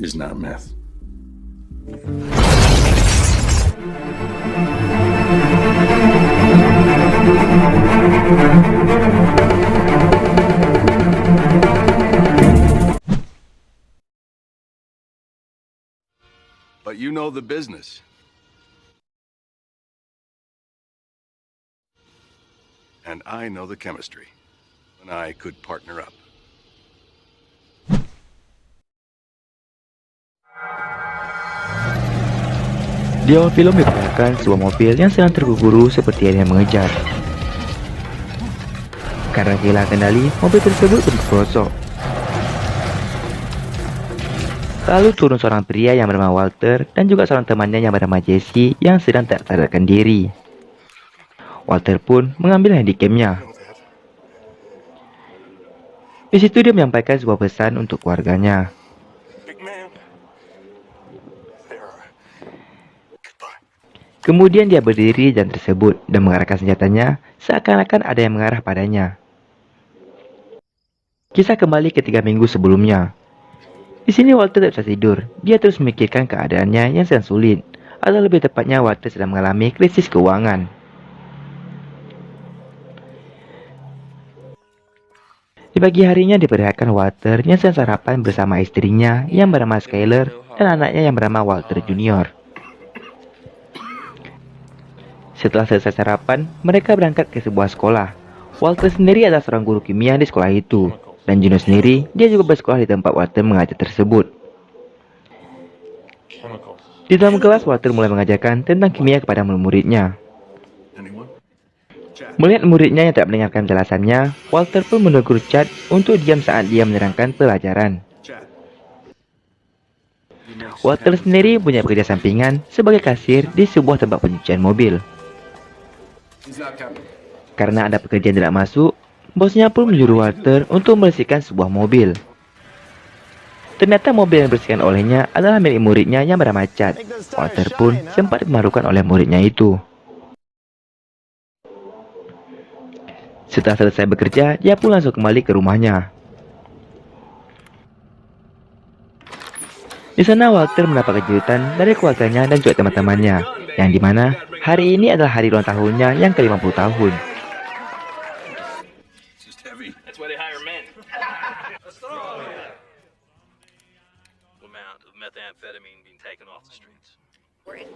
is not meth. But you know the business. And I know the chemistry. And I could partner up. Di awal film diperlihatkan sebuah mobil yang sedang terburu-buru seperti ada yang mengejar. Karena kehilangan kendali, mobil tersebut terperosok. Lalu turun seorang pria yang bernama Walter dan juga seorang temannya yang bernama Jesse yang sedang tak sadarkan diri. Walter pun mengambil handycamnya. Di situ dia menyampaikan sebuah pesan untuk keluarganya. Kemudian dia berdiri dan tersebut dan mengarahkan senjatanya seakan-akan ada yang mengarah padanya. Kisah kembali ke 3 minggu sebelumnya. Di sini Walter tak bisa tidur. Dia terus memikirkan keadaannya yang sedang sulit, atau lebih tepatnya Walter sedang mengalami krisis keuangan. Di pagi harinya diperlihatkan Walter yang sedang sarapan bersama istrinya yang bernama Skyler dan anaknya yang bernama Walter Junior. Setelah selesai sarapan, mereka berangkat ke sebuah sekolah. Walter sendiri adalah seorang guru kimia di sekolah itu, dan Junior sendiri, dia juga bersekolah di tempat Walter mengajar tersebut. Di dalam kelas, Walter mulai mengajarkan tentang kimia kepada murid-muridnya. Melihat muridnya yang tak mendengarkan penjelasannya, Walter pun menegur Chad untuk diam saat dia menerangkan pelajaran. Walter sendiri punya pekerja sampingan sebagai kasir di sebuah tempat pencucian mobil. Karena ada pekerjaan tidak masuk, bosnya pun menyuruh Walter untuk membersihkan sebuah mobil. Ternyata mobil yang dibersihkan olehnya adalah milik muridnya yang bernama Chad. Walter pun sempat dimarukan oleh muridnya itu. Setelah selesai bekerja, dia pun langsung kembali ke rumahnya. Di sana Walter mendapat kejutan dari keluarganya dan juga teman-temannya, yang dimana hari ini adalah hari ulang tahunnya yang ke-50 tahun.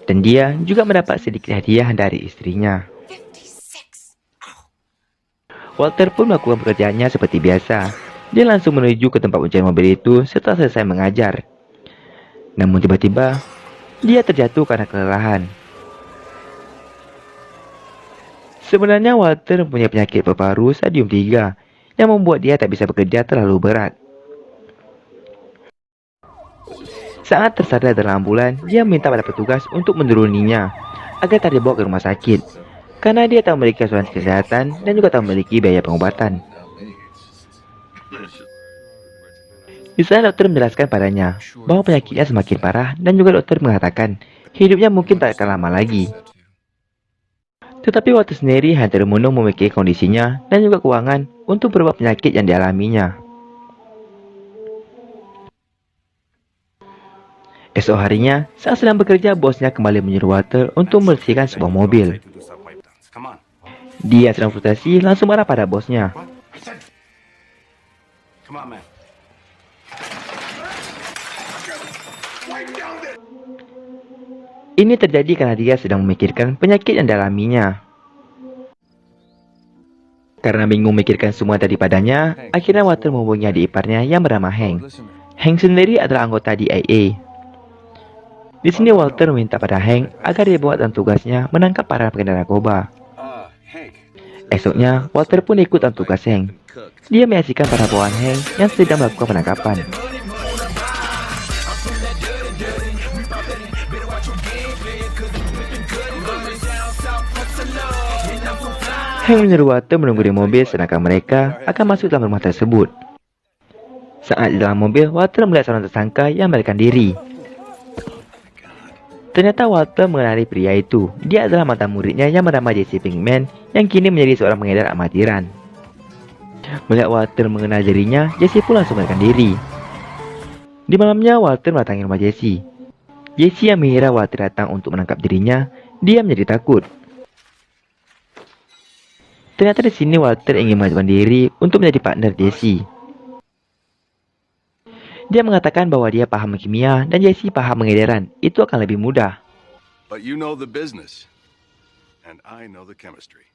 Dan dia juga mendapat sedikit hadiah dari istrinya. Walter pun melakukan pekerjaannya seperti biasa. Dia langsung menuju ke tempat pencucian mobil itu setelah selesai mengajar. Namun tiba-tiba, dia terjatuh karena kelelahan. Sebenarnya Walter mempunyai penyakit paru stadium 3 yang membuat dia tak bisa bekerja terlalu berat. Saat tersadar dalam ambulan, dia meminta pada petugas untuk menuruninya agar tak dibawa ke rumah sakit, karena dia tak memiliki asuransi kesehatan dan juga tak memiliki biaya pengobatan. Di sana dokter menjelaskan padanya bahwa penyakitnya semakin parah dan juga dokter mengatakan hidupnya mungkin tak akan lama lagi. Tetapi Walter sendiri hanya termenung memiliki kondisinya dan juga keuangan untuk berobat penyakit yang dialaminya. Esok harinya, saat sedang bekerja, bosnya kembali menyuruh Walter untuk membersihkan sebuah mobil. Dia sedang frustasi langsung marah pada bosnya. Ini terjadi karena dia sedang memikirkan penyakit yang dialaminya. Karena bingung memikirkan semua tadi padanya, akhirnya Walter menghubungi adik iparnya yang bernama Hank. Hank sendiri adalah anggota DIA. Di sini Walter meminta pada Hank agar dia buat dalam tugasnya menangkap para pengedar narkoba. Esoknya, Walter pun ikut dalam tugas Hank. Dia menyaksikan para bawahan Hank yang sedang melakukan penangkapan. Hank menyuruh Walter menunggu di mobil sedangkan mereka akan masuk dalam rumah tersebut. Saat di dalam mobil, Walter melihat seorang tersangka yang melarikan diri. Ternyata Walter mengenali pria itu. Dia adalah mantan muridnya yang bernama Jesse Pinkman yang kini menjadi seorang pengedar amatiran. Melihat Walter mengenal dirinya, Jesse pun langsung melarikan diri. Di malamnya, Walter mendatangi rumah Jesse. Jesse yang mengira Walter datang untuk menangkap dirinya, dia menjadi takut. Ternyata di sini Walter ingin mengajukan diri untuk menjadi partner Jesse. Dia mengatakan bahwa dia paham kimia dan Jesse paham pengedaran. Itu akan lebih mudah. But you know the business, and I know the chemistry.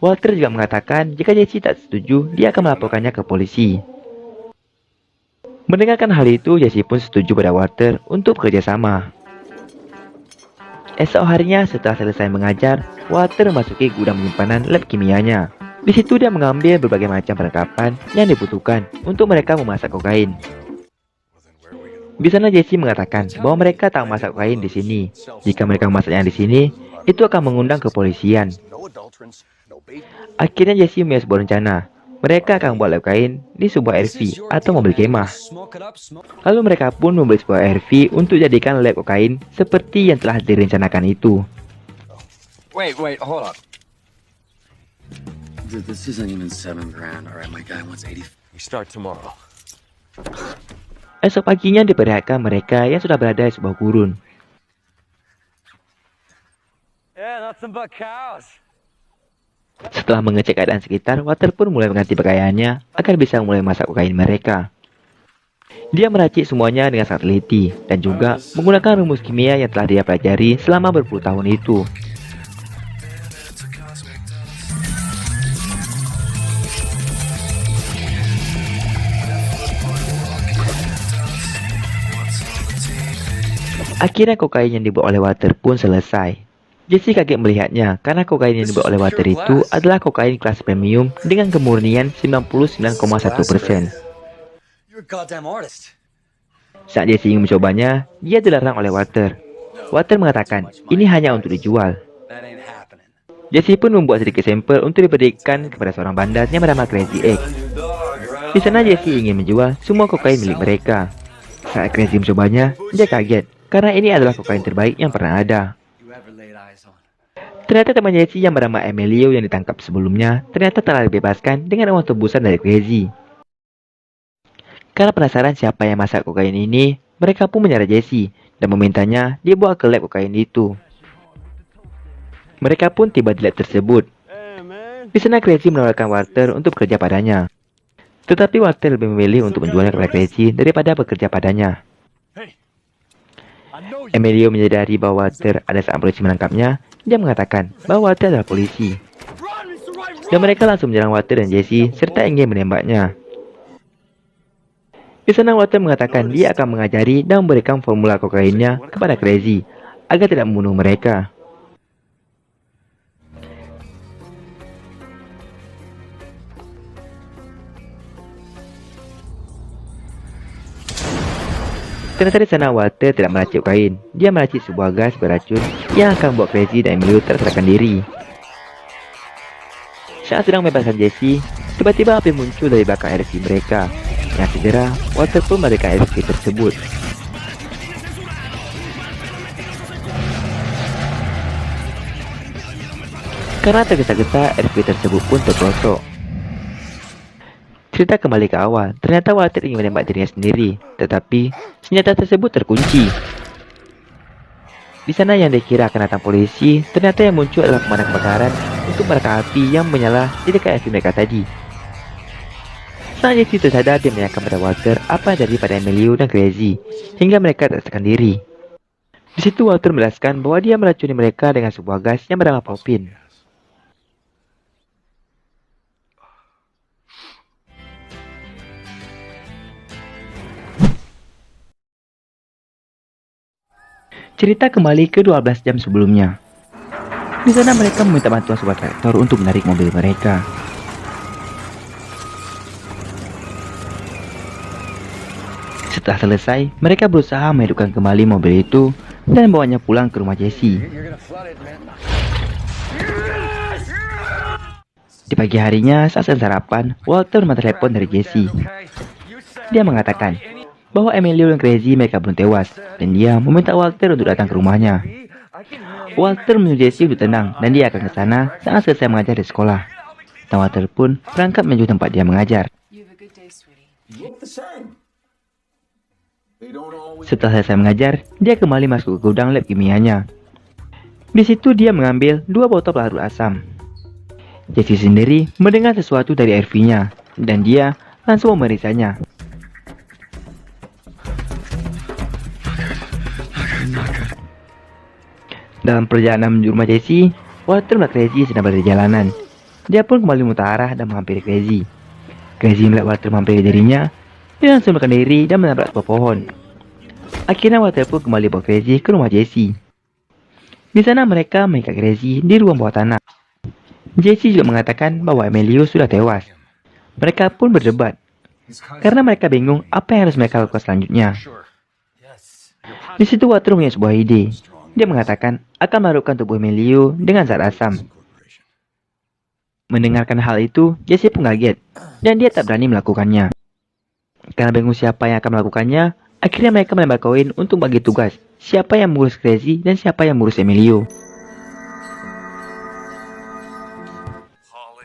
Walter juga mengatakan jika Jesse tak setuju, dia akan melaporkannya ke polisi. Mendengarkan hal itu, Jesse pun setuju pada Walter untuk bekerja sama. Esok harinya setelah selesai mengajar, Walter memasuki gudang penyimpanan lab kimianya. Di situ dia mengambil berbagai macam perlengkapan yang dibutuhkan untuk mereka memasak kokain. Di sana Jesse mengatakan bahwa mereka tak memasak kokain di sini. Jika mereka memasaknya di sini, itu akan mengundang kepolisian. Akhirnya Jesse mempunyai sebuah rencana. Mereka akan membuat lab kokain di sebuah RV atau mobil kemah. Lalu mereka pun membeli sebuah RV untuk jadikan lab kokain seperti yang telah direncanakan itu. Wait, hold up. Dude, this isn't even $7 grand. All right, my guy wants 80. We start tomorrow. Esok paginya diperlihatkan mereka yang sudah berada di sebuah gurun. Yeah, nothing but cows. Setelah mengecek keadaan sekitar, Walter pun mulai mengganti pakaiannya agar bisa mulai masak kokain mereka. Dia meracik semuanya dengan sangat teliti dan juga menggunakan rumus kimia yang telah dia pelajari selama berpuluh tahun itu. Akhirnya kokain yang dibuat oleh Walter pun selesai. Jesse kaget melihatnya karena kokain yang dibuat oleh Walter itu adalah kokain kelas premium dengan kemurnian 99,1%. You're a goddamn artist. Saat Jesse ingin mencobanya, dia dilarang oleh Walter. Walter mengatakan ini hanya untuk dijual. That ain't happening. Jesse pun membuat sedikit sampel untuk diberikan kepada seorang bandar yang bernama Crazy Egg. Di sana Jesse ingin menjual semua kokain milik mereka. Saat Crazy mencobanya, dia kaget karena ini adalah kokain terbaik yang pernah ada. You ever laid eyes on? Ternyata teman Jesse yang bernama Emilio yang ditangkap sebelumnya ternyata telah dibebaskan dengan uang tebusan dari Crazy. Karena penasaran siapa yang masak kokain ini, mereka pun menyerah Jesse dan memintanya dibawa ke lab kokain itu. Mereka pun tiba di lab tersebut. Di sana Crazy menawarkan Walter untuk bekerja padanya. Tetapi Walter lebih memilih untuk menjualnya kepada Crazy daripada bekerja padanya. Emilio menyadari bahwa Walter ada saat polisi menangkapnya. Dia mengatakan bahwa Walter adalah polisi. Dan mereka langsung menyerang Walter dan Jesse serta ingin menembaknya. Di sana Walter mengatakan dia akan mengajari dan memberikan formula kokainnya kepada Crazy agar tidak membunuh mereka. Ternyata di sana Walter tidak meracik kokain. Dia meracik sebuah gas beracun yang akan membuat Crazy dan Emilio terserahkan diri. Saat sedang membebaskan Jesse, tiba-tiba api muncul dari belakang RV mereka. Dengan segera, Walter pun melarikan RV tersebut. Karena tergesa-gesa, RV tersebut pun terperosok. Cerita kembali ke awal, ternyata Walter ingin menembak dirinya sendiri, tetapi senjata tersebut terkunci. Di sana yang dikira akan datang polisi, ternyata yang muncul adalah pemadam kebakaran untuk meredam api yang menyala di dekat RV mereka tadi. Saat Jesse tersadar, dia menanyakan pada Walter apa yang terjadi pada Emilio dan Crazy, hingga mereka tertekan diri. Di situ Walter menjelaskan bahwa dia meracuni mereka dengan sebuah gas yang bernama propin. Cerita kembali ke 12 jam sebelumnya. Di sana mereka meminta bantuan sebuah traktor untuk menarik mobil mereka. Setelah selesai, mereka berusaha menghidupkan kembali mobil itu dan membawanya pulang ke rumah Jesse. Di pagi harinya, saat sarapan, Walter menerima telepon dari Jesse. Dia mengatakan bahwa Emilio dan Crazy mereka belum tewas, dan dia meminta Walter untuk datang ke rumahnya. Walter menyuruh Jesse untuk tenang, dan dia akan ke sana saat selesai mengajar di sekolah. Dan Walter pun berangkat menuju tempat dia mengajar. You have a good day, sweetie. You look the same. Setelah selesai mengajar, dia kembali masuk ke gudang lab kimianya. Di situ dia mengambil 2 botol pelarut asam. Jesse sendiri mendengar sesuatu dari RV-nya, dan dia langsung memeriksanya. Dalam perjalanan menuju rumah Jesse, Walter melihat Crazy sedang berada di jalanan. Dia pun kembali memutar arah dan menghampiri Crazy. Crazy melihat Walter menghampiri dirinya, dia langsung melarikan diri dan menabrak sebuah pohon. Akhirnya Walter pun kembali bawa Crazy ke rumah Jesse. Di sana mereka mengikat Crazy di ruang bawah tanah. Jesse juga mengatakan bahwa Emilio sudah tewas. Mereka pun berdebat, karena mereka bingung apa yang harus mereka lakukan selanjutnya. Di situ Walter punya sebuah ide. Dia mengatakan akan melarutkan tubuh Emilio dengan zat asam. Mendengarkan hal itu, Jesse pun kaget, dan dia tak berani melakukannya. Karena bingung siapa yang akan melakukannya, akhirnya mereka melempar koin untuk bagi tugas, siapa yang mengurus Crazy dan siapa yang mengurus Emilio.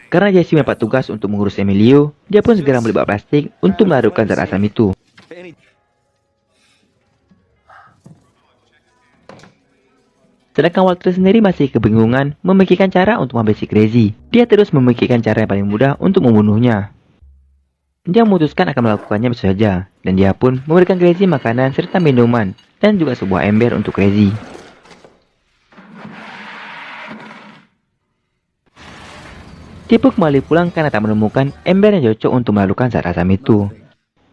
Karena Jesse mendapat tugas untuk mengurus Emilio, dia pun segera membeli bak plastik untuk melarutkan zat asam itu. Sedangkan Walter sendiri masih kebingungan memikirkan cara untuk menghabisi Crazy. Dia terus memikirkan cara yang paling mudah untuk membunuhnya. Dia memutuskan akan melakukannya besok saja, dan dia pun memberikan Crazy makanan serta minuman, dan juga sebuah ember untuk Crazy. Dia pun kembali pulang karena tak menemukan ember yang cocok untuk melarutkan zat asam itu.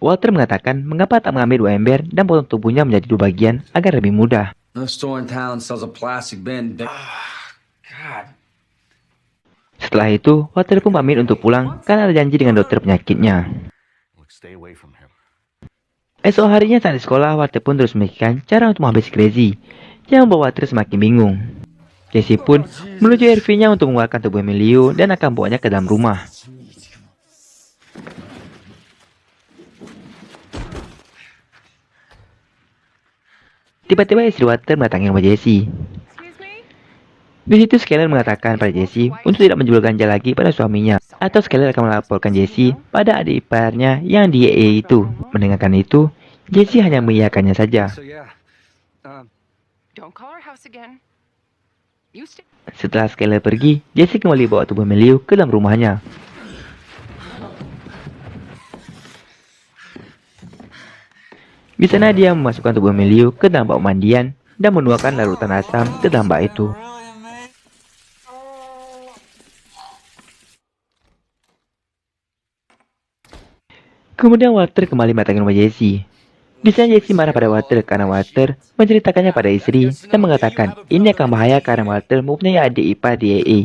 Walter mengatakan mengapa tak mengambil 2 ember dan potong tubuhnya menjadi 2 bagian agar lebih mudah. No store in town sells a plastic bin. God. Setelah itu, Walter pun pamit untuk pulang karena ada janji dengan dokter penyakitnya. Esok harinya saat di sekolah, Walter pun terus memikirkan cara untuk menghabisi Crazy, yang membuat Walter semakin bingung. Jesse pun menuju RV-nya untuk mengeluarkan tubuh Emilio dan akan membawanya ke dalam rumah. Tiba-tiba istri Walter mendatangi rumah Jesse. Di situ Skyler mengatakan pada Jesse untuk tidak menjual ganja lagi pada suaminya, atau Skyler akan melaporkan Jesse pada adik iparnya yang di EA itu. Mendengarkan itu, Jesse hanya mengiyakannya saja. Don't call our house again. You stay. Setelah Skyler pergi, Jesse kembali bawa tubuh Emilio ke dalam rumahnya. Di sana dia memasukkan tubuh Emilio ke dalam bak mandian dan menuangkan larutan asam ke dalam bak itu. Kemudian Walter kembali mendatangi rumah Jesse. Di sana Jesse marah pada Walter karena Walter menceritakannya pada istri dan mengatakan ini akan bahaya karena Walter mempunyai adik ipar di AA.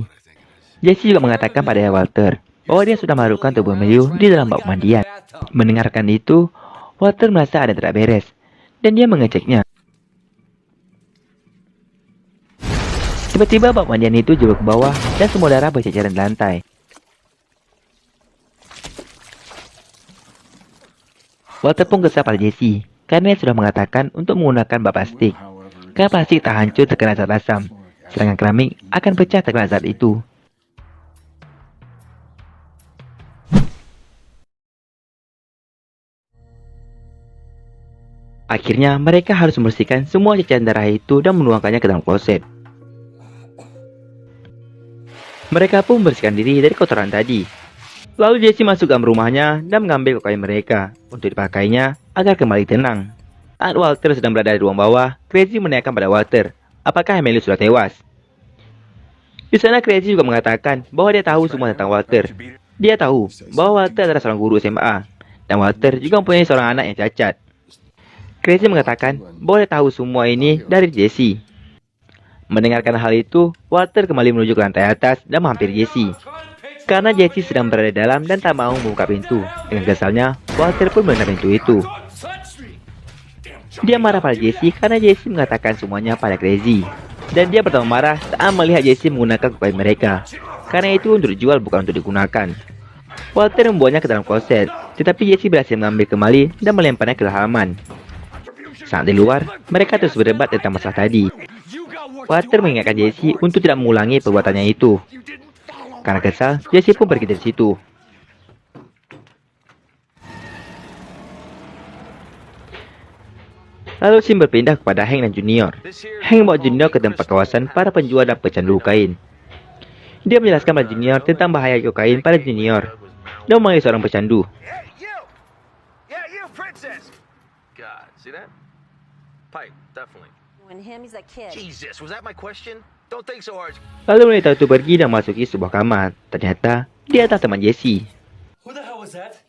Jesse juga mengatakan pada Walter bahwa dia sudah melarutkan tubuh Emilio di dalam bak mandian. Mendengarkan itu, Walter merasa ada tidak beres, dan dia mengeceknya. Tiba-tiba bak mandian itu jebol ke bawah, dan semua darah berceceran di lantai. Walter pun kesal pada Jesse, karena dia sudah mengatakan untuk menggunakan bak plastik. Karena plastik tak hancur terkena zat asam, sedangkan keramik akan pecah terkena zat itu. Akhirnya, mereka harus membersihkan semua ceceran darah itu dan menuangkannya ke dalam kloset. Mereka pun membersihkan diri dari kotoran tadi. Lalu Jesse masuk ke dalam rumahnya dan mengambil kokain mereka untuk dipakainya agar kembali tenang. Saat Walter sedang berada di ruang bawah, Crazy menanyakan pada Walter, apakah Emilio sudah tewas? Di sana Crazy juga mengatakan bahwa dia tahu semua tentang Walter. Dia tahu bahwa Walter adalah seorang guru SMA, dan Walter juga mempunyai seorang anak yang cacat. Crazy mengatakan bahwa dia tahu semua ini dari Jesse. Mendengarkan hal itu, Walter kembali menuju ke lantai atas dan menghampiri Jesse. Karena Jesse sedang berada di dalam dan tak mau membuka pintu. Dengan kesalnya, Walter pun menutup pintu itu. Dia marah pada Jesse karena Jesse mengatakan semuanya pada Crazy. Dan dia pertama marah saat melihat Jesse menggunakan kokain mereka. Karena itu untuk dijual bukan untuk digunakan. Walter membawanya ke dalam kloset, tetapi Jesse berhasil mengambil kembali dan melemparnya ke halaman. Saat di luar, mereka terus berdebat tentang masalah tadi. Walter mengingatkan Jesse untuk tidak mengulangi perbuatannya itu. Karena kesal, Jesse pun pergi dari situ. Lalu scene berpindah kepada Hank dan Junior. Hank membawa Junior ke tempat kawasan para penjual dan pecandu kokain. Dia menjelaskan pada Junior tentang bahaya kokain pada Junior dan memanggil seorang pecandu. Yeah, you, princess. God, see that? Pipe, definitely. When him, he's like kid. Jesus, was that my question? Don't think so hard. Lalu wanita itu pergi dan masuki sebuah kamar. Ternyata dia adalah teman Jesse. Who the hell was that?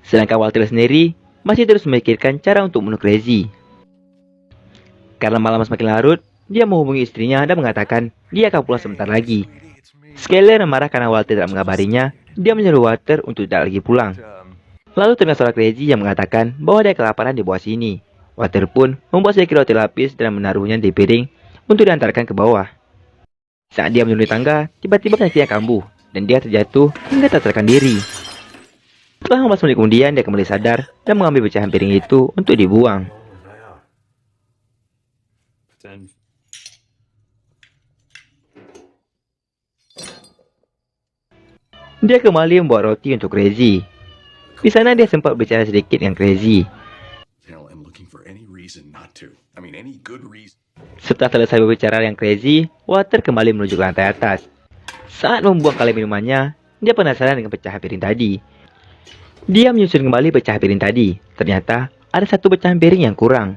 Sedangkan Walter sendiri masih terus memikirkan cara untuk membunuh Crazy. Karena malam semakin larut, dia menghubungi istrinya dan mengatakan dia akan pulang sebentar lagi. Skyler marah karena Walter tidak mengabarinya. Dia menyuruh Walter untuk tidak lagi pulang. Lalu terdengar suara Crazy yang mengatakan bahwa dia kelaparan di bawah sini. Walter pun membuat sedikit roti lapis dan menaruhnya di piring untuk diantarkan ke bawah. Saat dia menuruni tangga, tiba-tiba penyakitnya kambuh dan dia terjatuh hingga tak sadarkan diri. Setelah 15 menit kemudian, dia kembali sadar dan mengambil pecahan piring itu untuk dibuang. Dia kembali membawa roti untuk Crazy. Di sana dia sempat berbicara sedikit dengan Crazy. Setelah selesai berbicara dengan Crazy, Walter kembali menuju ke lantai atas. Saat membuang kaleng minumannya, dia penasaran dengan pecahan piring tadi. Dia menyusun kembali pecahan piring tadi. Ternyata ada satu pecahan piring yang kurang.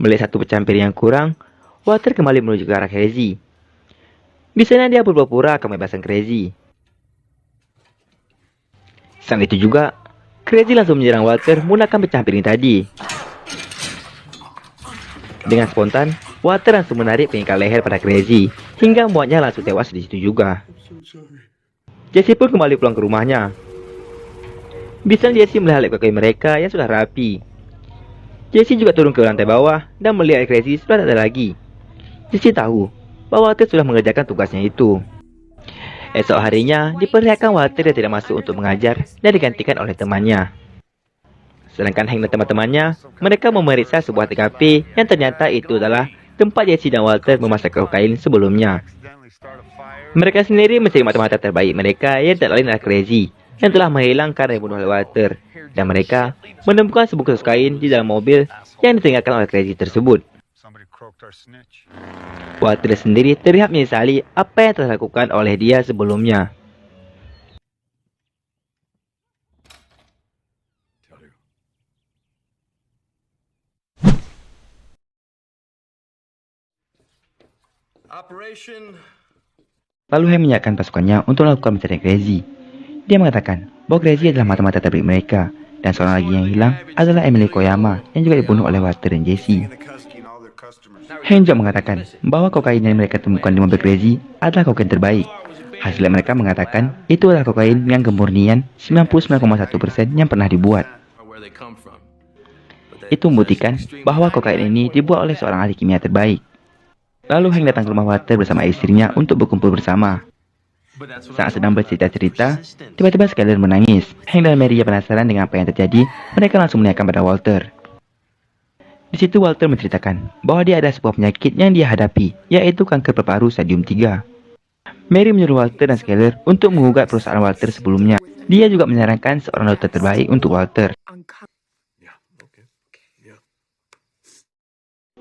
Melihat satu pecahan piring yang kurang, Walter kembali menuju ke arah Crazy. Di sana dia berpura-pura akan membebaskan Crazy. Saat itu juga, Crazy langsung menyerang Walter menggunakan pecahan piring tadi. Dengan spontan, Walter langsung menarik pengikat leher pada Crazy hingga membuatnya langsung tewas di situ juga. Jesse pun kembali pulang ke rumahnya. Di sana Jesse melihat lab kokain mereka yang sudah rapi. Jesse juga turun ke lantai bawah dan melihat Crazy sudah tak ada lagi. Jesse tahu bahwa Walter sudah mengerjakan tugasnya itu. Esok harinya diperlihatkan Walter yang tidak masuk untuk mengajar dan digantikan oleh temannya. Sedangkan Hank dan teman-temannya, mereka memeriksa sebuah TKP yang ternyata itu adalah tempat Jesse dan Walter memasak kokain sebelumnya. Mereka sendiri mencari mata-mata terbaik mereka yang tak lain adalah Crazy yang telah menghilang karena dibunuh oleh Walter. Dan mereka menemukan sebungkus kain di dalam mobil yang ditinggalkan oleh Crazy tersebut. Walter sendiri terlihat menyesali apa yang telah dilakukan oleh dia sebelumnya. Lalu Hank menyiapkan pasukannya untuk melakukan pencarian Crazy. Dia mengatakan bahwa Crazy adalah mata-mata terbaik mereka, dan seorang lagi yang hilang adalah Emily Koyama yang juga dibunuh oleh Walter dan Jesse. Hank juga mengatakan bahwa kokain yang mereka temukan di mobil Crazy adalah kokain terbaik. Hasil mereka mengatakan itu adalah kokain dengan kemurnian 99,1% yang pernah dibuat. Itu membuktikan bahwa kokain ini dibuat oleh seorang ahli kimia terbaik. Lalu Hank datang ke rumah Walter bersama istrinya untuk berkumpul bersama. Saat sedang bercerita-cerita, tiba-tiba Skyler menangis. Hank dan Mary penasaran dengan apa yang terjadi. Mereka langsung menanyakan pada Walter. Di situ Walter menceritakan bahwa dia ada sebuah penyakit yang dia hadapi, yaitu kanker paru stadium 3. Mary menyuruh Walter dan Skyler untuk menggugat perusahaan Walter sebelumnya. Dia juga menyarankan seorang dokter terbaik untuk Walter.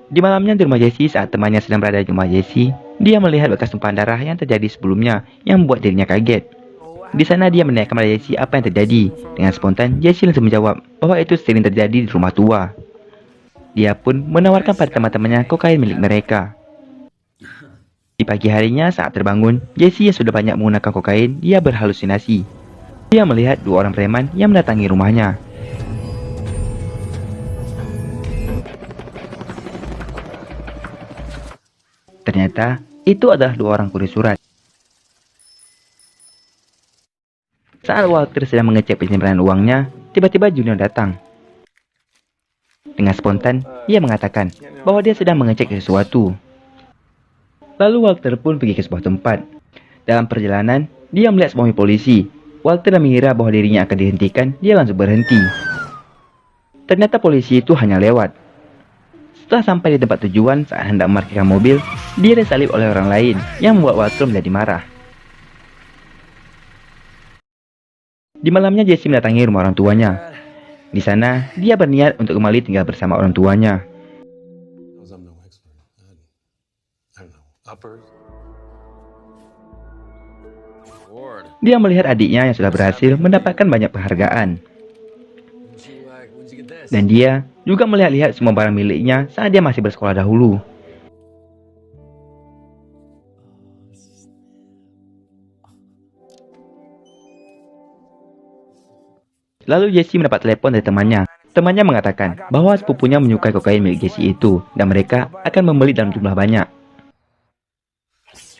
Di malamnya di rumah Jesse, saat temannya sedang berada di rumah Jesse, dia melihat bekas tumpahan darah yang terjadi sebelumnya yang membuat dirinya kaget. Di sana dia menanyakan pada Jesse apa yang terjadi. Dengan spontan, Jesse langsung menjawab bahwa itu sering terjadi di rumah tua. Dia pun menawarkan pada teman-temannya kokain milik mereka. Di pagi harinya saat terbangun, Jesse yang sudah banyak menggunakan kokain, dia berhalusinasi. Dia melihat dua orang preman yang mendatangi rumahnya. Ternyata, itu adalah dua orang kurir surat. Saat Walter sedang mengecek penyimpanan uangnya, tiba-tiba Junior datang. Dengan spontan, ia mengatakan bahwa dia sedang mengecek sesuatu. Lalu Walter pun pergi ke sebuah tempat. Dalam perjalanan, dia melihat sebuah mobil polisi. Walter mengira bahwa dirinya akan dihentikan, dia langsung berhenti. Ternyata polisi itu hanya lewat. Setelah sampai di tempat tujuan, saat hendak memarkirkan mobil, dia disalib oleh orang lain yang membuat Walter menjadi marah. Di malamnya Jesse mendatangi rumah orang tuanya. Di sana, dia berniat untuk kembali tinggal bersama orang tuanya. I'm no expert. I don't know. Uppers? Ward. Dia melihat adiknya yang sudah berhasil mendapatkan banyak penghargaan. When'd you get this? Dan dia juga melihat-lihat semua barang miliknya saat dia masih bersekolah dahulu. Lalu Jesse mendapat telepon dari temannya. Temannya mengatakan bahwa sepupunya menyukai kokain milik Jesse itu dan mereka akan membeli dalam jumlah banyak.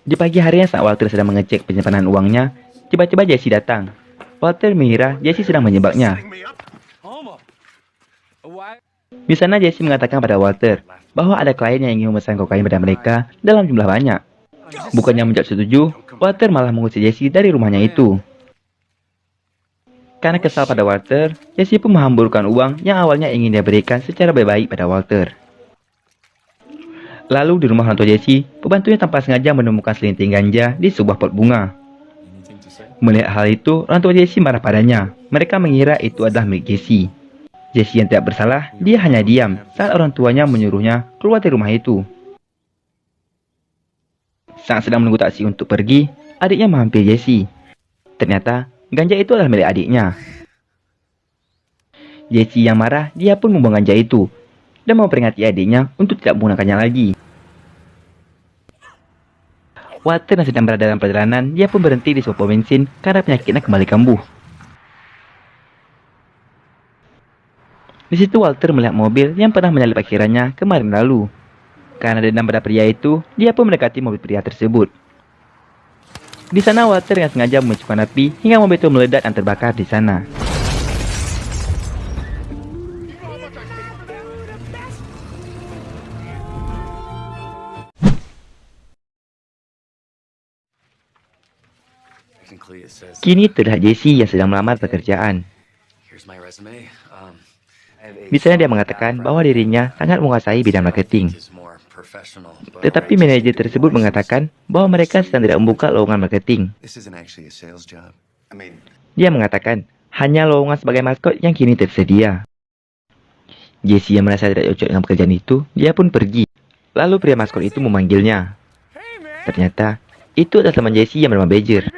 Di pagi harinya saat Walter sedang mengecek penyimpanan uangnya, tiba-tiba Jesse datang. Walter mengira Jesse sedang menjebaknya. Di sana Jesse mengatakan pada Walter bahwa ada klien yang ingin memesan kokain pada mereka dalam jumlah banyak. Bukannya menjawab setuju, Walter malah mengusir Jesse dari rumahnya itu. Karena kesal pada Walter, Jesse pun menghamburkan uang yang awalnya ingin dia berikan secara baik-baik pada Walter. Lalu di rumah orang tua Jesse, pembantunya tanpa sengaja menemukan selinting ganja di sebuah pot bunga. Melihat hal itu, orang tua Jesse marah padanya. Mereka mengira itu adalah milik Jesse. Jesse yang tidak bersalah, dia hanya diam saat orang tuanya menyuruhnya keluar dari rumah itu. Saat sedang menunggu taksi untuk pergi, adiknya menghampiri Jesse. Ternyata, ganja itu adalah milik adiknya. Jesse yang marah, dia pun membuang ganja itu dan memperingati adiknya untuk tidak menggunakannya lagi. Walter yang sedang berada dalam perjalanan, dia pun berhenti di sebuah pom bensin karena penyakitnya kembali kambuh. Di situ Walter melihat mobil yang pernah menyalip akhirannya kemarin lalu. Karena dendam pada pria itu, dia pun mendekati mobil pria tersebut. Di sana Walter yang sengaja memicukan api hingga mobil itu meledak dan terbakar di sana. Technically, it says, Kini terlihat Jesse yang sedang melamar pekerjaan. here's my resume. Di sana dia mengatakan bahwa dirinya sangat menguasai bidang marketing. Tetapi manajer tersebut mengatakan bahwa mereka sedang tidak membuka lowongan marketing. This isn't actually a sales job. Dia mengatakan hanya lowongan sebagai maskot yang kini tersedia. Jesse yang merasa tidak cocok dengan pekerjaan itu, dia pun pergi. Lalu pria maskot itu memanggilnya. Ternyata itu adalah teman Jesse yang bernama Badger.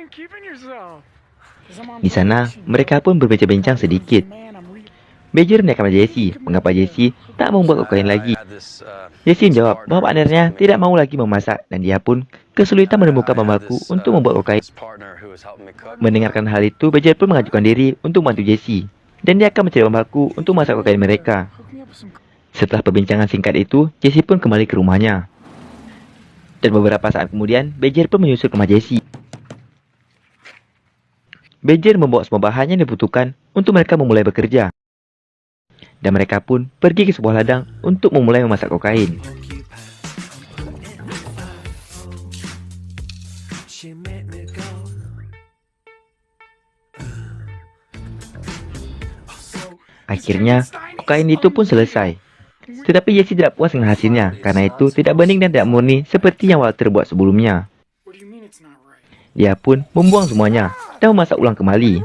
Di sana mereka pun berbincang-bincang sedikit. Badger menanyakan pada Jesse mengapa Jesse tak mau membuat kokain lagi. Jesse menjawab bahwa partnernya tidak mau lagi memasak dan dia pun kesulitan menemukan pembaku untuk membuat kokain. Mendengarkan hal itu, Badger pun mengajukan diri untuk membantu Jesse dan dia akan mencari pembaku untuk masak kokain mereka. Setelah perbincangan singkat itu, Jesse pun kembali ke rumahnya. Dan beberapa saat kemudian, Badger pun menyusul ke rumah Jesse. Badger membawa semua bahan yang dibutuhkan untuk mereka memulai bekerja. Dan mereka pun pergi ke sebuah ladang untuk memulai memasak kokain. Akhirnya, kokain itu pun selesai. Tetapi Jesse tidak puas dengan hasilnya, karena itu tidak bening dan tidak murni seperti yang Walter buat sebelumnya. Dia pun membuang semuanya dan memasak ulang kembali.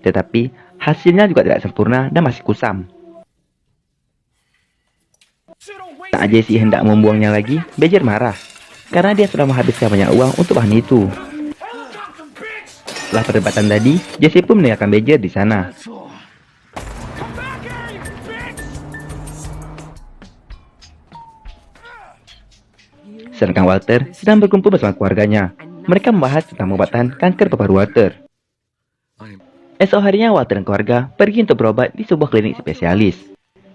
Tetapi hasilnya juga tidak sempurna dan masih kusam. Saat Jesse hendak membuangnya lagi, Badger marah karena dia sudah menghabiskan banyak uang untuk bahan itu. Setelah perdebatan tadi, Jesse pun meninggalkan Badger di sana. Sedangkan Walter sedang berkumpul bersama keluarganya. Mereka membahas tentang pengobatan kanker paru Walter. Esok harinya Walter dan keluarga pergi untuk berobat di sebuah klinik spesialis.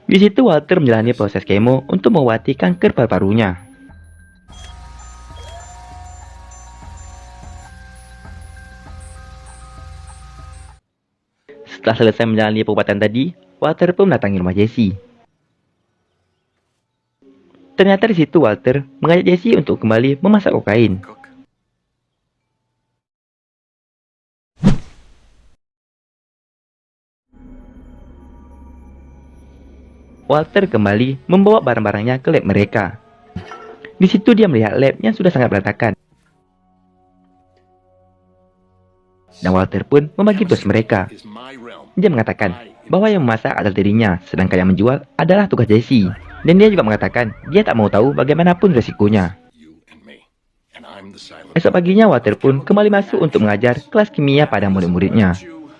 Di situ Walter menjalani proses kemo untuk mengobati kanker paru-parunya. Setelah selesai menjalani pengobatan tadi, Walter pun mendatangi rumah Jesse. Ternyata di situ Walter mengajak Jesse untuk kembali memasak kokain. Walter kembali membawa barang-barangnya ke lab mereka. Di situ dia melihat lab yang sudah sangat berantakan. Dan Walter pun membagi tugas mereka. Is my realm. Dia mengatakan bahwa yang memasak adalah dirinya, sedangkan yang menjual adalah tugas Jesse. Dan dia juga mengatakan dia tak mau tahu bagaimanapun resikonya. You and me. And I'm the silent. Esok paginya Walter pun kembali masuk untuk mengajar kelas kimia pada murid-muridnya. You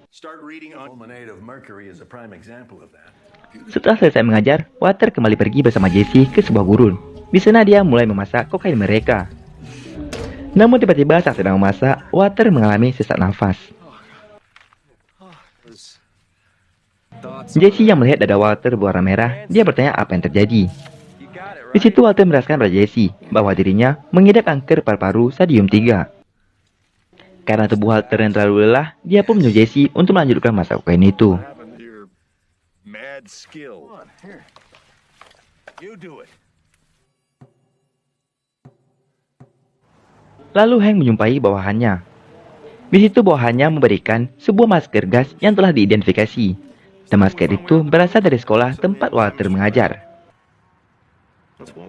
start reading on. Fulminate of mercury is a prime example of that. Setelah selesai mengajar, Walter kembali pergi bersama Jesse ke sebuah gurun. Di sana dia mulai memasak kokain mereka. Namun tiba-tiba saat sedang memasak, Walter mengalami sesak nafas. Jesse yang melihat dada Walter berwarna merah, dia bertanya apa yang terjadi. Di situ Walter menjelaskan pada Jesse bahwa dirinya mengidap kanker paru-paru stadium 3. Karena tubuh Walter yang terlalu lelah, dia pun menyuruh Jesse untuk melanjutkan masak kokain itu. Mad skill. You do it. Lalu Hank menjumpai bawahannya. Di situ bawahannya memberikan sebuah masker gas yang telah diidentifikasi. Dan masker itu berasal dari sekolah tempat Walter mengajar.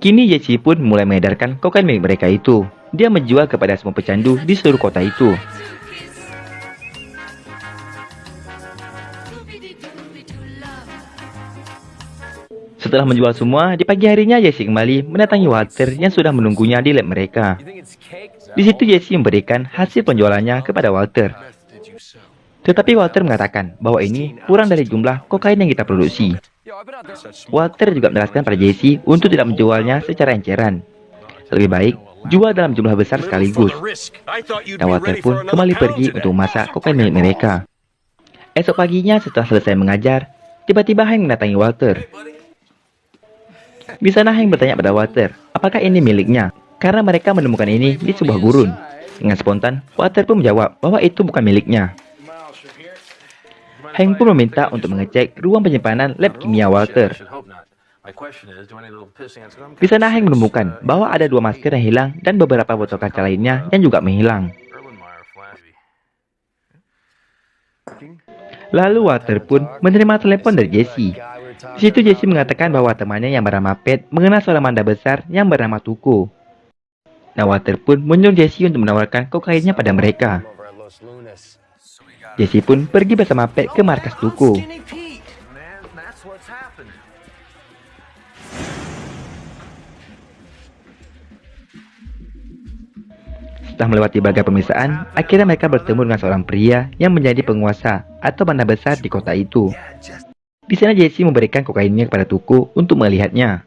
Kini Jesse pun mulai mengedarkan kokain milik mereka itu. Dia menjual kepada semua pecandu di seluruh kota itu. Setelah menjual semua, di pagi harinya Jesse kembali mendatangi Walter yang sudah menunggunya di lab mereka. Di situ Jesse memberikan hasil penjualannya kepada Walter. Tetapi Walter mengatakan bahwa ini kurang dari jumlah kokain yang kita produksi. Walter juga menjelaskan pada Jesse untuk tidak menjualnya secara enceran. Lebih baik jual dalam jumlah besar sekaligus. Dan Walter pun kembali pergi untuk memasak kokain milik mereka. Esok paginya setelah selesai mengajar, tiba-tiba Hank mendatangi Walter. Di sana Hank bertanya pada Walter, apakah ini miliknya? Karena mereka menemukan ini di sebuah gurun. Dengan spontan, Walter pun menjawab bahwa itu bukan miliknya. Hank pun meminta untuk mengecek ruang penyimpanan lab kimia Walter. Di sana Hank menemukan bahwa ada 2 masker yang hilang dan beberapa botol kaca lainnya yang juga menghilang. Lalu Walter pun menerima telepon dari Jesse. Di situ Jesse mengatakan bahwa temannya yang bernama Pat mengenal seorang manda besar yang bernama Tuco. Dan Walter pun menyuruh Jesse untuk menawarkan kokainnya pada mereka. Jesse pun pergi bersama Pat ke markas Tuco. Setelah melewati berbagai pemeriksaan, akhirnya mereka bertemu dengan seorang pria yang menjadi penguasa atau manda besar di kota itu. Di sana Jesse memberikan kokainnya kepada Tuco untuk melihatnya.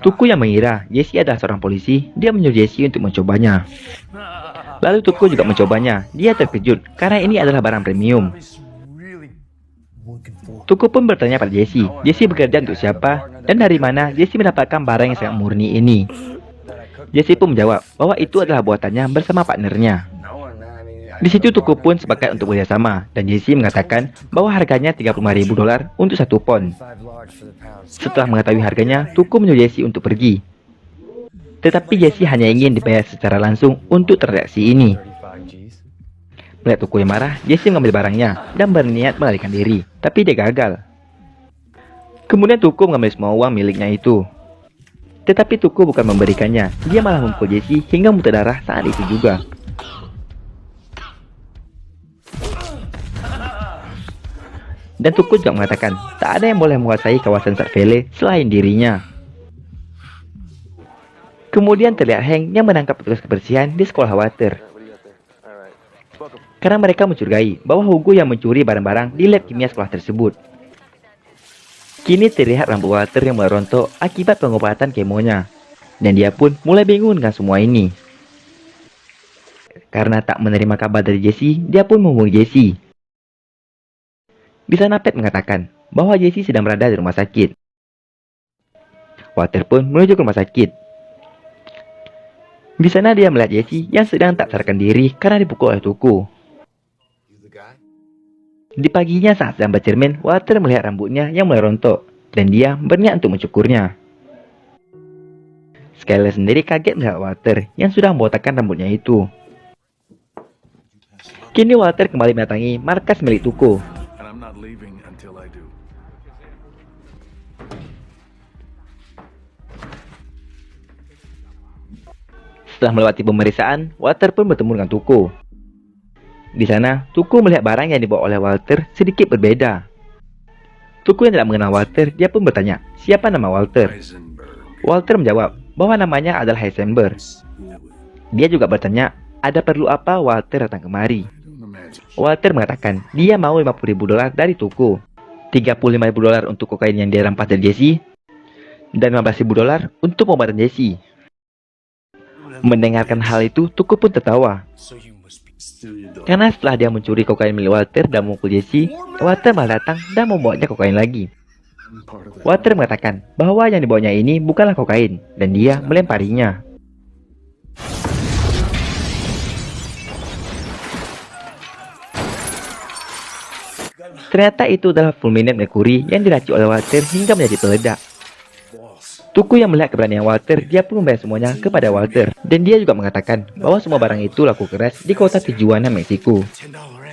Tuco yang mengira Jesse adalah seorang polisi, dia menyuruh Jesse untuk mencobanya. Lalu Tuco juga mencobanya. Dia terkejut karena ini adalah barang premium. Tuco pun bertanya pada Jesse. Jesse bekerja untuk siapa dan dari mana Jesse mendapatkan barang yang sangat murni ini. Jesse pun menjawab bahwa itu adalah buatannya bersama partnernya. Di situ Tuco pun sepakat untuk bekerjasama dan Jesse mengatakan bahwa harganya $35.000 untuk 1 pon. Setelah mengetahui harganya, Tuco menyuruh Jesse untuk pergi. Tetapi Jesse hanya ingin dibayar secara langsung untuk transaksi ini. Melihat Tuco yang marah, Jesse mengambil barangnya dan berniat melarikan diri, tapi dia gagal. Kemudian Tuco mengambil semua uang miliknya itu. Tetapi Tuco bukan memberikannya, dia malah memukul Jesse hingga muntah darah saat itu juga. Dan Tuco juga mengatakan tak ada yang boleh menguasai kawasan Sad Valley selain dirinya. Kemudian terlihat Hank yang menangkap petugas kebersihan di sekolah Walter. Karena mereka mencurigai bahwa Hugo yang mencuri barang-barang di lab kimia sekolah tersebut. Kini terlihat rambut Walter yang mulai rontok akibat pengobatan kemonya. Dan dia pun mulai bingung dengan semua ini. Karena tak menerima kabar dari Jesse, dia pun menghubungi Jesse. Di sana Pat mengatakan bahwa Jesse sedang berada di rumah sakit. Walter pun menuju ke rumah sakit. Di sana dia melihat Jesse yang sedang tak sadarkan diri karena dipukul oleh Tuco. Di paginya saat sedang bercermin, Walter melihat rambutnya yang mulai rontok dan dia berniat untuk mencukurnya. Skyler sendiri kaget melihat Walter yang sudah membotakkan rambutnya itu. Kini Walter kembali mendatangi markas milik Tuco. Setelah melewati pemeriksaan, Walter pun bertemu dengan Tuko. Di sana, Tuko melihat barang yang dibawa oleh Walter sedikit berbeda. Tuko yang tidak mengenal Walter, dia pun bertanya, siapa nama Walter? Heisenberg. Walter menjawab bahwa namanya adalah Heisenberg. Dia juga bertanya, ada perlu apa Walter datang kemari? Don't imagine. Walter mengatakan dia mau $50.000 dari Tuko, $35.000 untuk kokain yang dia rampas dari Jesse, dan $15.000 untuk pengobatan Jesse. Mendengarkan hal itu, Tuko pun tertawa. Still your dog. Karena setelah dia mencuri kokain milik Walter dan memukul Jesse, Walter malah datang dan membawanya kokain lagi. Part of that. Walter mengatakan bahwa yang dibawanya ini bukanlah kokain, dan dia melemparinya. Ternyata itu adalah fulminate merkuri yang diracik oleh Walter hingga menjadi peledak. Tuku yang melihat keberanian Walter, dia pun membayar semuanya kepada Walter. Dan dia juga mengatakan bahwa semua barang itu laku keras di kota Tijuana, Meksiko.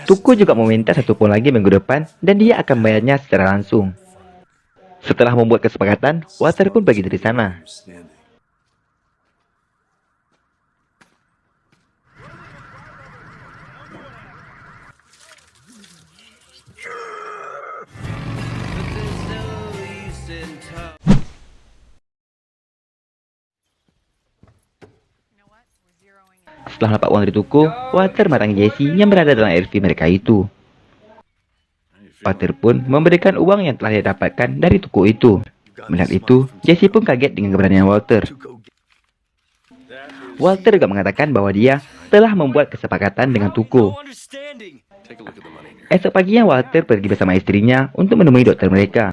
Tuku juga meminta 1 pound lagi minggu depan dan dia akan membayarnya secara langsung. Setelah membuat kesepakatan, Walter pun pergi dari sana. Understanding. Setelah dapat uang dari Tuku, Walter medatangi Jesse yang berada dalam RV mereka itu. Walter pun memberikan uang yang telah dia dapatkan dari Tuku itu. Melihat itu, Jesse pun kaget dengan keberanian Walter. Walter juga mengatakan bahwa dia telah membuat kesepakatan dengan Tuku. Take a look at the money in your Esok paginya Walter pergi bersama istrinya untuk menemui dokter mereka.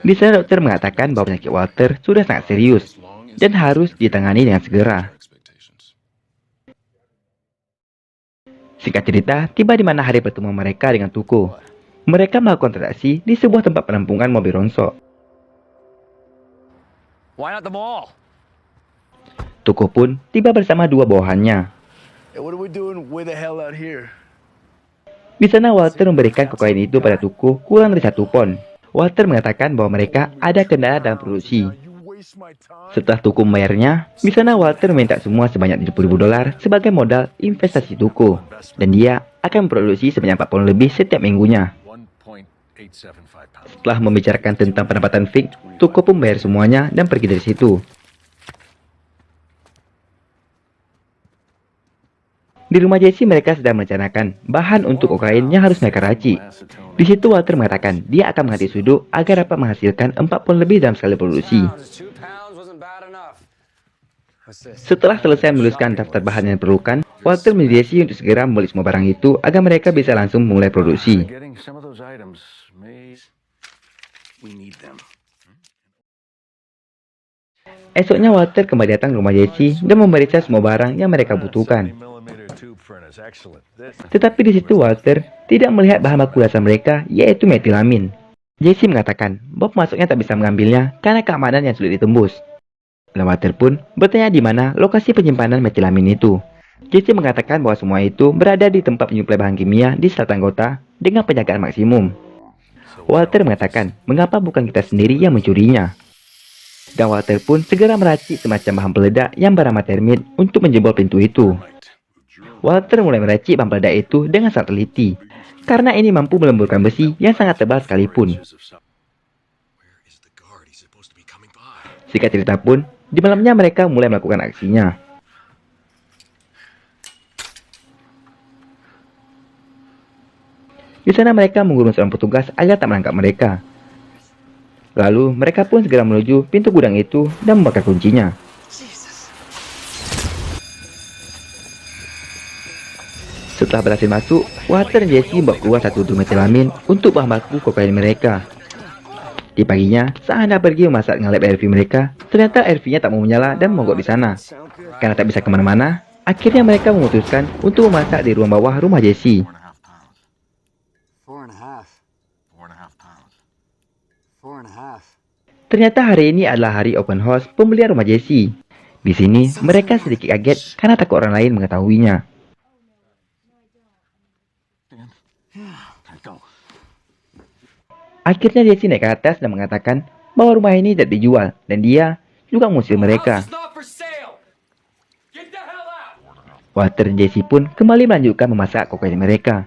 Di sana dokter mengatakan bahwa penyakit Walter sudah sangat serius dan harus ditangani dengan segera. Singkat cerita, tiba di mana hari pertemuan mereka dengan Tuko. Mereka melakukan transaksi di sebuah tempat penampungan mobil rongsok. Why not the mall? Tuko pun tiba bersama 2 bawahannya. Hey, what are we doing way the hell out here? Di sana Walter memberikan kokain itu pada Tuko kurang dari 1 pon. Walter mengatakan bahwa mereka ada kendala dalam produksi. You waste my time. Setelah Tuko membayarnya, di sana Walter meminta semua sebanyak $70.000 sebagai modal investasi Tuko. Dan dia akan memproduksi sebanyak 4 pon lebih setiap minggunya. 1.875 pounds. Setelah membicarakan tentang pendapatan fix, Tuko pun membayar semuanya dan pergi dari situ. Di rumah Jesse mereka sedang merencanakan bahan untuk kokain yang harus mereka racik. Di situ Walter mengatakan dia akan mengganti sudut agar dapat menghasilkan 4 pon lebih dalam sekali produksi. 2 pounds wasn't bad enough. What's this? Setelah selesai menuliskan daftar bahan yang diperlukan, Walter meminta Jesse untuk segera membeli semua barang itu agar mereka bisa langsung memulai produksi. Getting some of those items may... We need them. Esoknya Walter kembali datang ke rumah Jesse dan memeriksa semua barang yang mereka butuhkan. 70mm tube furnace, excellent. This Tetapi di situ Walter tidak melihat bahan baku dasar mereka, yaitu metilamin. Jesse mengatakan bahwa pemasoknya tak bisa mengambilnya karena keamanan yang sulit ditembus. Dan Walter pun bertanya di mana lokasi penyimpanan metilamin itu. Jesse mengatakan bahwa semua itu berada di tempat penyuplai bahan kimia di selatan kota dengan penjagaan maksimum. Walter mengatakan, mengapa bukan kita sendiri yang mencurinya? Dan Walter pun segera meracik semacam bahan peledak yang bernama termit untuk menjebol pintu itu. Walter mulai meracik bahan peledak itu dengan sangat teliti, karena ini mampu melemburkan besi yang sangat tebal sekalipun. Singkat cerita pun, di malamnya mereka mulai melakukan aksinya. Di sana mereka mengurung seorang petugas agar tak menangkap mereka. Lalu mereka pun segera menuju pintu gudang itu dan membakar kuncinya. Setelah berhasil masuk, Walter dan Jesse membawa keluar 1 drum metilamin untuk bahan baku kokain mereka. Di paginya, saat hendak pergi memasak dengan lab RV mereka, ternyata RV-nya tak mau menyala dan mogok di sana. Karena tak bisa kemana-mana, akhirnya mereka memutuskan untuk memasak di ruang bawah rumah Jesse. 4.5. Ternyata hari ini adalah hari open house pembelian rumah Jesse. Di sini, mereka sedikit kaget karena takut orang lain mengetahuinya. Akhirnya Jesse naik ke atas dan mengatakan bahwa rumah ini tidak dijual dan dia juga mengusir mereka. Walter dan Jesse pun kembali melanjutkan memasak kokain mereka.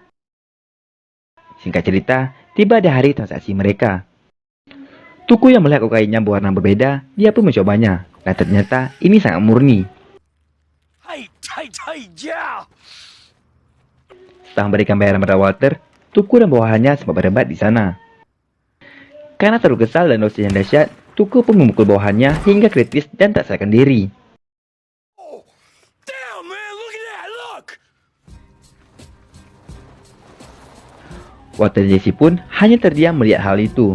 Singkat cerita, tiba ada hari transaksi mereka. Tuku yang melihat kokainnya berwarna berbeda, dia pun mencobanya. Dan ternyata ini sangat murni. Yeah! Setelah memberikan bayaran pada Walter, Tuku dan bawahannya sempat berdebat di sana. Karena terlalu kesal dan dosa yang dahsyat, Tuku pun memukul bawahannya hingga kritis dan tak sadarkan diri. Damn, man, look at that, look! Walter dan Jesse pun hanya terdiam melihat hal itu.